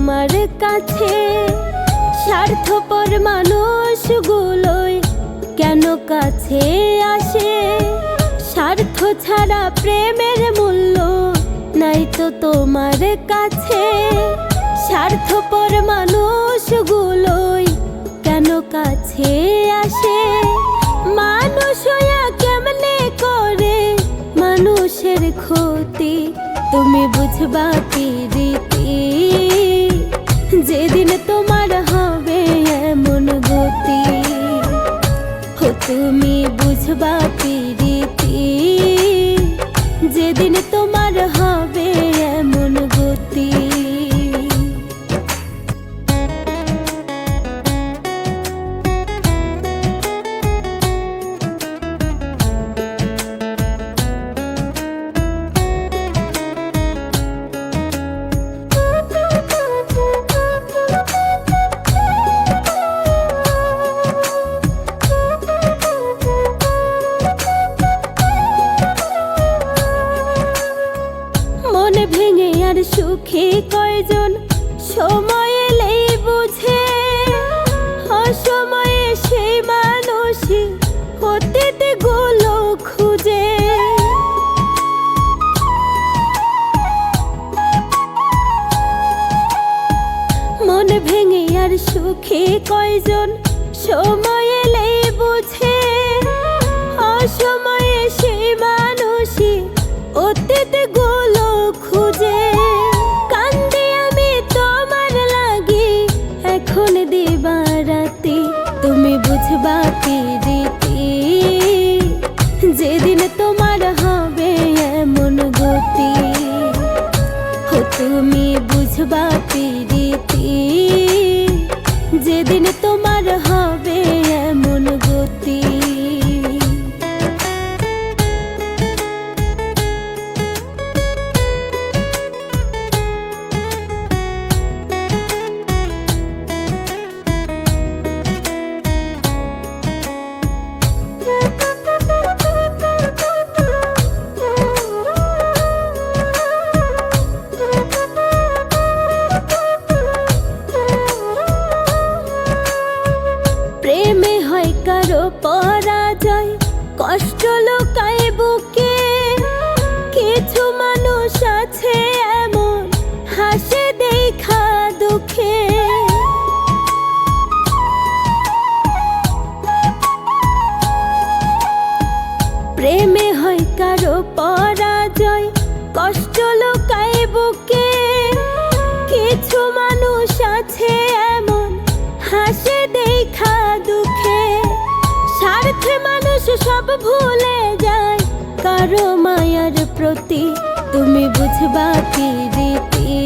তোমার কাছে। স্বার্থপর মানুষগুলোই কেন কাছে আসে? স্বার্থ ছাড়া প্রেমের মূল্য নাই তো তোমার কাছে। স্বার্থপর মানুষগুলোই কেন কাছে আসে? মানুষ হইয়া কেমনে করে মানুষের ক্ষতি? তুমি বুঝবা কি রীতি, যেদিন তোমার হবে এমন গতি। তুমি বুঝবা কি রীতি, যেদিন তোমার হবে এমন গতি। মন ভেঙে আর সুখী কয়জন সময় এলেই বুঝে? অসময়ে সেই মানুষই অতীতে গুলো খুঁজে। মন ভেঙে আর সুখী কয়জন সময় এলেই বুঝে? অসময়ে সেই মানুষই অতীতে গুলো খুঁজে। কান্দি আমি তোমার লাগি এখন দিবারাতি। তুমি বুঝবা কি রীতি, যেদিন তোমার হবে এমন গতি। তুমি বুঝবা কি রীতি, যেদিন তোমার হবে এমন গতি। প্রেমে হয় কারো পরাজয়, কষ্ট লুকায় বুকে। কিছু মানুষ আছে এমন হাসে দেখা দুঃখে। প্রেমে হয় কারো পরাজয়, কষ্ট লুকায় বুকে। কিছু মানুষ আছে এমন হাসে দেখা দুঃখে। স্বার্থে মানুষ সব ভুলে যায় কারো মায়ার প্রতি। তুমি বুঝবা কি রীতি,